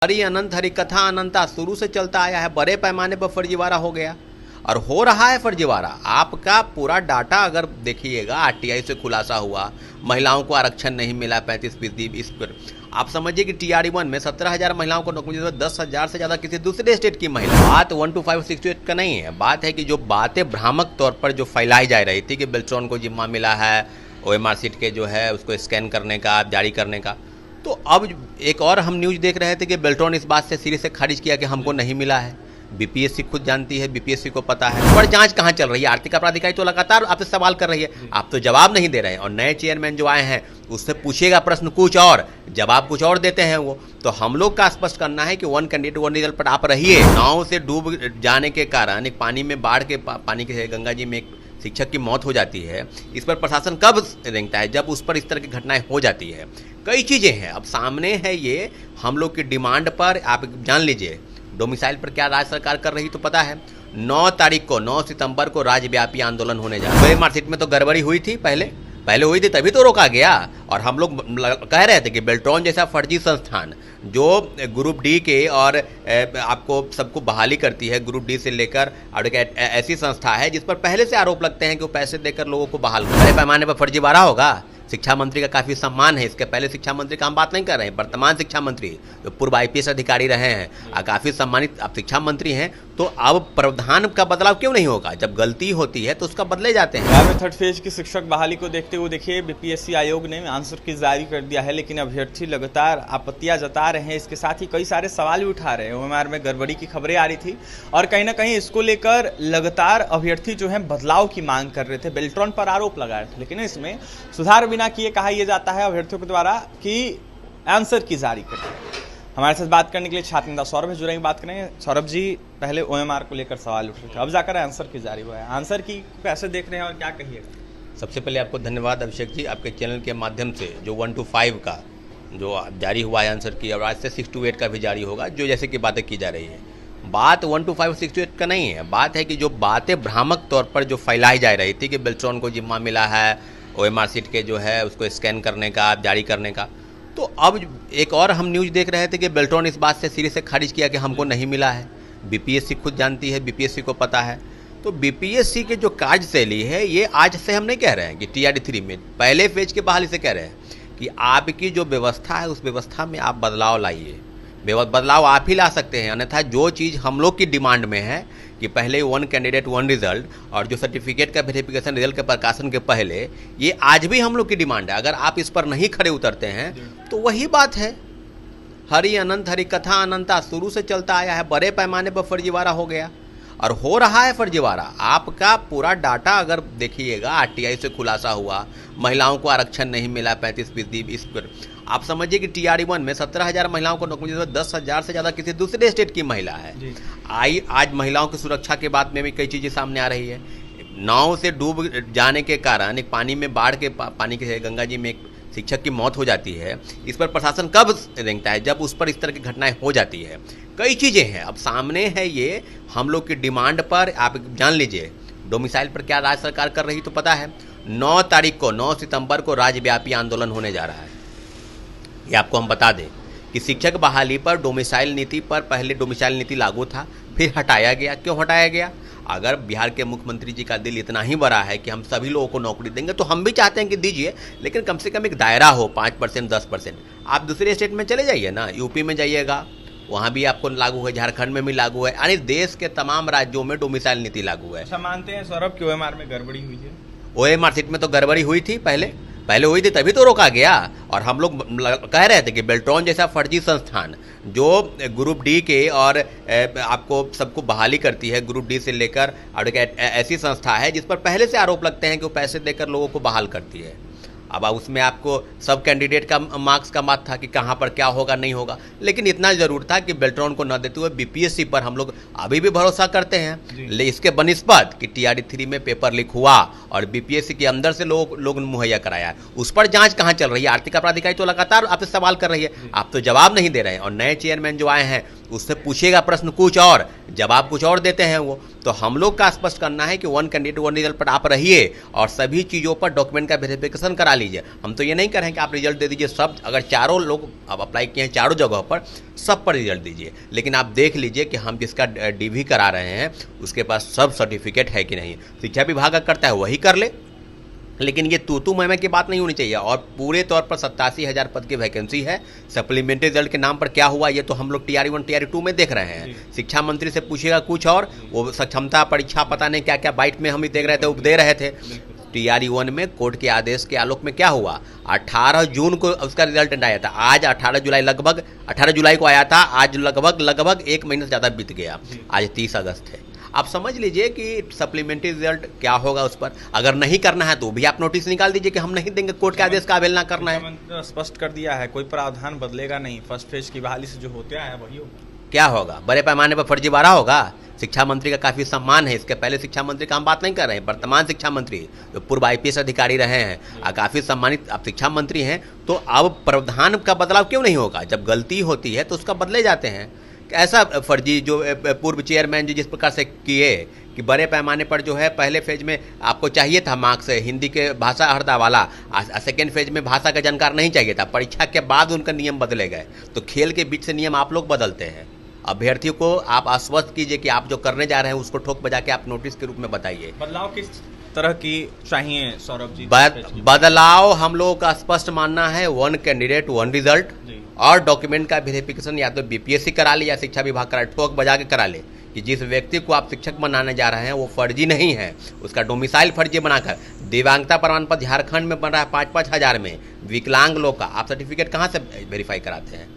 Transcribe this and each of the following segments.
हरि अनंत हरि कथा अनंता शुरू से चलता आया है। बड़े पैमाने पर फर्जीवाड़ा हो गया और हो रहा है फर्जीवाड़ा। आपका पूरा डाटा अगर देखिएगा, आरटीआई से खुलासा हुआ, महिलाओं को आरक्षण नहीं मिला 35%। इस पर आप समझिए कि TRE-1 में 17,000 महिलाओं को नौकरी, 10,000 से ज़्यादा किसी दूसरे स्टेट की महिला। बात 12568 का नहीं है, बात है कि जो बातें भ्रामक तौर पर जो फैलाई जा रही थी कि बेल्ट्रॉन को जिम्मा मिला है OMR सीट के जो है उसको स्कैन करने का, जारी करने का। तो अब एक और हम न्यूज़ देख रहे थे कि बेल्ट्रॉन इस बात से सिरे से खारिज किया कि हमको नहीं मिला है। BPSC खुद जानती है, BPSC को पता है। पर जांच कहाँ चल रही है? आर्थिक अपराध इकाई तो लगातार आपसे सवाल कर रही है, आप तो जवाब नहीं दे रहे हैं। और नए चेयरमैन जो आए हैं उससे पूछिएगा प्रश्न कुछ और, जवाब कुछ और देते हैं वो। तो हम लोग का स्पष्ट करना है कि 1 कैंडिडेट 1 रिजल्ट पर आप रहिए। नाव से डूब जाने के कारण एक पानी में बाढ़ के पानी के गंगा जी में एक शिक्षक की मौत हो जाती है। इस पर प्रशासन कब रेंगता है? जब उस पर इस तरह की घटनाएं हो जाती है। कई चीज़ें हैं, अब सामने है ये हम लोग की डिमांड पर। आप जान लीजिए डोमिसाइल पर क्या राज्य सरकार कर रही तो पता है। 9 सितंबर को राज्यव्यापी आंदोलन होने जा रहा है। OMR सीट में तो गड़बड़ी हुई थी, पहले हुई थी, तभी तो रोका गया। और हम लोग कह रहे थे कि बेल्ट्रॉन जैसा फर्जी संस्थान जो ग्रुप डी के और आपको सबको बहाली करती है, ग्रुप डी से लेकर, और एक ऐसी संस्था है जिस पर पहले से आरोप लगते हैं कि वो पैसे देकर लोगों को बहाल कर, बड़े पैमाने पर फर्जीवाड़ा होगा। शिक्षा मंत्री का काफ़ी सम्मान है, इसके पहले शिक्षा मंत्री का हम बात नहीं कर रहे हैं। वर्तमान शिक्षा मंत्री जो पूर्व IPS अधिकारी रहे हैं, काफ़ी सम्मानित आप शिक्षा मंत्री हैं। तो अब प्रावधान का बदलाव क्यों नहीं होगा? जब गलती होती है तो उसका बदले जाते हैं। बिहार में 3rd फेज की शिक्षक बहाली को देखते हुए देखिए BPSC आयोग ने आंसर की जारी कर दिया है, लेकिन अभ्यर्थी लगातार आपत्तियां जता रहे हैं। इसके साथ ही कई सारे सवाल भी उठा रहे हैं। OMR में गड़बड़ी की खबरें आ रही थी और कहीं ना कहीं इसको लेकर लगातार अभ्यर्थी जो है बदलाव की मांग कर रहे थे, बेल्ट्रॉन पर आरोप लगा रहे थे। लेकिन इसमें सुधार बिना किए कहा यह जाता है अभ्यर्थियों के द्वारा कि आंसर की जारी करें। हमारे साथ बात करने के लिए छात्र नेता सौरभ जुड़ेंगे, बात करेंगे। सौरभ जी, पहले OMR को लेकर सवाल उठ रहे थे, अब जाकर आंसर की जारी हुआ है। आंसर की कैसे देख रहे हैं और क्या कहिएगा? सबसे पहले आपको धन्यवाद अभिषेक जी, आपके चैनल के माध्यम से जो 1 to 5 का जो जारी हुआ है आंसर की, और आज से 6 to 8 का भी जारी होगा, जो जैसे कि बातें की जा रही है। बात 1 to 5 6 to 8 का नहीं है, बात है कि जो बातें भ्रामक तौर पर जो फैलाई जा रही थी कि बेल्ट्रॉन को जिम्मा मिला है OMR सीट के जो है उसको स्कैन करने का, जारी करने का। तो अब एक और हम न्यूज़ देख रहे थे कि बेल्ट्रॉन इस बात से सिरे से खारिज किया कि हमको नहीं मिला है। BPSC खुद जानती है, BPSC को पता है। तो BPSC के जो कार्यशैली है, ये आज से हम नहीं कह रहे हैं कि TRE-3 में पहले फेज के बहाली से कह रहे हैं कि आपकी जो व्यवस्था है उस व्यवस्था में आप बदलाव लाइए। बदलाव आप ही ला सकते हैं, अन्यथा जो चीज़ हम लोग की डिमांड में है कि पहले 1 कैंडिडेट 1 रिजल्ट और जो सर्टिफिकेट का वेरिफिकेशन रिजल्ट के प्रकाशन के पहले, ये आज भी हम लोग की डिमांड है। अगर आप इस पर नहीं खड़े उतरते हैं तो वही बात है, हरि अनंत हरि कथा अनंता शुरू से चलता आया है। बड़े पैमाने पर फर्जीवाड़ा हो गया और हो रहा है फर्जीवाड़ा। आपका पूरा डाटा अगर देखिएगा, आरटीआई से खुलासा हुआ, महिलाओं को आरक्षण नहीं मिला 35%। इस पर आप समझिए कि TRE-1 में 17,000 महिलाओं को नौकरी, 10,000 से ज़्यादा किसी दूसरे स्टेट की महिला है। आज महिलाओं की सुरक्षा के बाद में भी कई चीज़ें सामने आ रही है। नाव से डूब जाने के कारण एक पानी में बाढ़ के पानी के गंगा जी में एक शिक्षक की मौत हो जाती है। इस पर प्रशासन कब रेंगता है? जब उस पर इस तरह की घटनाएं हो जाती है। कई चीज़ें हैं, अब सामने है ये हम लोग की डिमांड पर। आप जान लीजिए डोमिसाइल पर क्या राज्य सरकार कर रही तो पता है। 9 सितंबर को राज्यव्यापी आंदोलन होने जा रहा है। ये आपको हम बता दें कि शिक्षक बहाली पर डोमिसाइल नीति पर पहले डोमिसाइल नीति लागू था, फिर हटाया गया। क्यों हटाया गया? अगर बिहार के मुख्यमंत्री जी का दिल इतना ही बड़ा है कि हम सभी लोगों को नौकरी देंगे, तो हम भी चाहते हैं कि दीजिए, लेकिन कम से कम एक दायरा हो, 5% 10%। आप दूसरे स्टेट में चले जाइए ना, यूपी में जाइएगा, वहाँ भी आपको लागू है, झारखंड में भी लागू है, यानी देश के तमाम राज्यों में डोमिसाइल नीति लागू है। अच्छा, मानते हैं सौरभ कि OMR में गड़बड़ी हुई है? OMR सीट में तो गड़बड़ी हुई थी, पहले हुई थी, तभी तो रोका गया। और हम लोग कह रहे थे कि बेल्ट्रॉन जैसा फर्जी संस्थान जो ग्रुप डी के और आपको सबको बहाली करती है, ग्रुप डी से लेकर, और एक ऐसी संस्था है जिस पर पहले से आरोप लगते हैं कि वो पैसे देकर लोगों को बहाल करती है। अब उसमें आपको सब कैंडिडेट का मार्क्स का बात था कि कहाँ पर क्या होगा नहीं होगा, लेकिन इतना ज़रूर था कि बेल्ट्रॉन को न देते हुए BPSC पर हम लोग अभी भी भरोसा करते हैं। इसके बनिस्बत कि TRE-3 में पेपर लीक हुआ और BPSC के अंदर से लोग मुहैया कराया, उस पर जांच कहाँ चल रही है? आर्थिक अपराध इकाई तो लगातार आपसे सवाल कर रही है, आप तो जवाब नहीं दे रहे हैं। और नए चेयरमैन जो आए हैं उससे पूछेगा प्रश्न कुछ और, जवाब कुछ और देते हैं वो। तो हम लोग का स्पष्ट करना है कि वन कैंडिडेट वन रिजल्ट पर आप रहिए और सभी चीज़ों पर डॉक्यूमेंट का वेरिफिकेशन करा लीजिए। हम तो ये नहीं कह रहे हैं कि आप रिजल्ट दे दीजिए सब, अगर चारों लोग आप अप्लाई किए हैं चारों जगह पर, सब पर रिजल्ट दीजिए, लेकिन आप देख लीजिए कि हम जिसका डीवी करा रहे हैं उसके पास सब सर्टिफिकेट है कि नहीं। शिक्षा विभाग करता है वही कर ले, लेकिन ये तू मैं की बात नहीं होनी चाहिए। और पूरे तौर पर 87,000 पद की वैकेंसी है। सप्लीमेंट्री रिजल्ट के नाम पर क्या हुआ ये तो हम लोग TRE1 TRE2 में देख रहे हैं। शिक्षा मंत्री से पूछेगा कुछ और, वो सक्षमता परीक्षा पता नहीं क्या क्या बाइट में हम ही देख रहे थे, वो दे रहे थे। TRE1 में कोर्ट के आदेश के आलोक में क्या हुआ, 18 जून को उसका रिजल्ट आया था, आज 18 जुलाई लगभग 18 जुलाई को आया था, आज लगभग 1 महीने से ज़्यादा बीत गया, आज 30 अगस्त है। आप समझ लीजिए कि सप्लीमेंट्री रिजल्ट क्या होगा उस पर। अगर नहीं करना है तो भी आप नोटिस निकाल दीजिए कि हम नहीं देंगे, कोर्ट के आदेश का अवहेलना करना है। स्पष्ट कर दिया है, कोई प्रावधान बदलेगा नहीं, फर्स्ट फेज की बहाली से जो होते आया वही होगा। क्या होगा, बड़े पैमाने पर फर्जीवाड़ा होगा। शिक्षा मंत्री का काफ़ी सम्मान है, इसके पहले शिक्षा मंत्री का हम बात नहीं कर रहे हैं, वर्तमान शिक्षा मंत्री जो पूर्व IPS अधिकारी रहे हैं, काफ़ी सम्मानित आप शिक्षा मंत्री हैं। तो अब प्रावधान का बदलाव क्यों नहीं होगा? जब गलती होती है तो उसका बदले जाते हैं। ऐसा फर्जी जो पूर्व चेयरमैन जी जिस प्रकार से किए कि बड़े पैमाने पर जो है पहले फेज में आपको चाहिए था मार्क्स हिंदी के भाषा हरदा वाला, सेकेंड फेज में भाषा का जानकार नहीं चाहिए था, परीक्षा के बाद उनका नियम बदले गए। तो खेल के बीच से नियम आप लोग बदलते हैं। अभ्यर्थियों को आप आश्वस्त कीजिए कि आप जो करने जा रहे हैं उसको ठोक बजा के आप नोटिस के रूप में बताइए। बदलाव किस तरह की चाहिए सौरभ जी? बदलाव हम लोगों का स्पष्ट मानना है, वन कैंडिडेट वन रिजल्ट और डॉक्यूमेंट का वेरिफिकेशन या तो BPSC करा ले या शिक्षा विभाग करा, ठोक बजा के करा ले कि जिस व्यक्ति को आप शिक्षक बनाने जा रहे हैं वो फर्जी नहीं है, उसका डोमिसाइल फर्जी बनाकर। दिव्यांगता प्रमाण पत्र झारखंड में बन रहा है 5-5 हज़ार में, विकलांग लोग का आप सर्टिफिकेट कहाँ से वेरीफाई कराते हैं?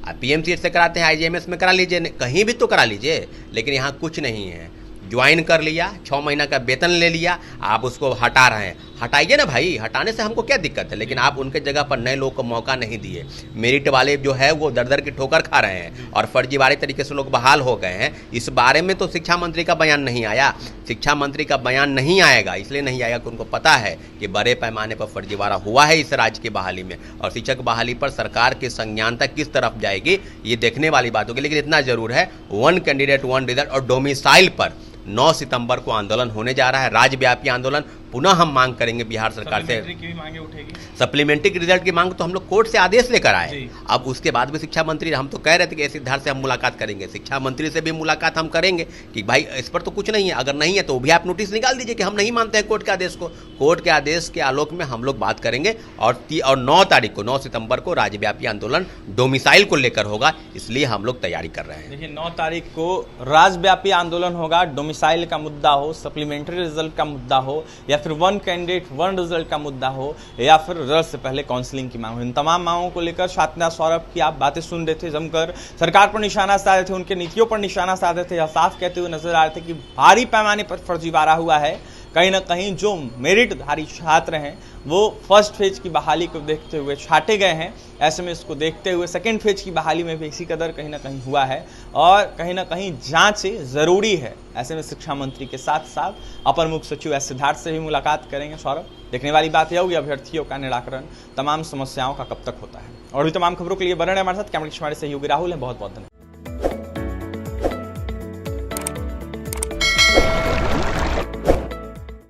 आप PMCH से कराते हैं, IGMS में करा लीजिए, कहीं भी तो करा लीजिए, लेकिन यहाँ कुछ नहीं है। ज्वाइन कर लिया, 6 महीना का वेतन ले लिया, आप उसको हटा रहे हैं। हटाइए ना भाई, हटाने से हमको क्या दिक्कत है, लेकिन आप उनके जगह पर नए लोगों को मौका नहीं दिए। मेरिट वाले जो है वो दर दर की ठोकर खा रहे हैं और फर्जीवाड़े तरीके से लोग बहाल हो गए हैं। इस बारे में तो शिक्षा मंत्री का बयान नहीं आया, शिक्षा मंत्री का बयान नहीं आएगा, इसलिए नहीं आएगा कि उनको पता है कि बड़े पैमाने पर फर्जीवाड़ा हुआ है इस राज्य की बहाली में, और शिक्षक बहाली पर सरकार की संज्ञानता किस तरफ जाएगी ये देखने वाली बात होगी। लेकिन इतना जरूर है, वन कैंडिडेट वन रिजल्ट और डोमिसाइल पर 9 सितंबर को आंदोलन होने जा रहा है, राज्यव्यापी आंदोलन। पुनः हम मांग करेंगे बिहार सरकार से, सप्लीमेंट्री की रिजल्ट की मांग तो हम लोग कोर्ट से आदेश लेकर आए। अब उसके बाद भी शिक्षा मंत्री, हम तो कह रहे थे कि इस सिद्धार्थ से हम मुलाकात करेंगे, शिक्षा मंत्री से भी मुलाकात हम करेंगे कि भाई इस पर तो कुछ नहीं है, अगर नहीं है तो भी आप नोटिस निकाल दीजिए कि हम नहीं मानते हैं कोर्ट के आदेश को। कोर्ट के आदेश के आलोक में हम लोग बात करेंगे। और 9 तारीख को 9 सितंबर को राज्यव्यापी आंदोलन डोमिसाइल को लेकर होगा, इसलिए हम लोग तैयारी कर रहे हैं। देखिए 9 तारीख को राज्यव्यापी आंदोलन होगा, डोमिसाइल का मुद्दा हो, सप्लीमेंट्री रिजल्ट का मुद्दा हो, या फिर वन कैंडिडेट वन रिजल्ट का मुद्दा हो, या फिर रिजल्ट से पहले काउंसलिंग की मांग हो। इन तमाम मांगों को लेकर छात्र सौरभ की आप बातें सुन रहे थे, जमकर सरकार पर निशाना साधे थे, उनके नीतियों पर निशाना साधे थे, या साफ कहते हुए नजर आ रहे थे कि भारी पैमाने पर फर्जीवाड़ा हुआ है। कहीं ना कहीं जो मेरिटधारी छात्र हैं वो फर्स्ट फेज की बहाली को देखते हुए छाटे गए हैं। ऐसे में इसको देखते हुए सेकेंड फेज की बहाली में भी इसी कदर कहीं ना कहीं हुआ है, और कहीं ना कहीं जांच ज़रूरी है। ऐसे में शिक्षा मंत्री के साथ साथ अपर मुख्य सचिव S सिद्धार्थ से भी मुलाकात करेंगे सौरभ। देखने वाली बात यह होगी अभ्यर्थियों का निराकरण तमाम समस्याओं का कब तक होता है। और भी तमाम खबरों के लिए बने रहें हमारे साथ। कैमरे के हमारे सहयोगी राहुल हैं, बहुत बहुत धन्यवाद।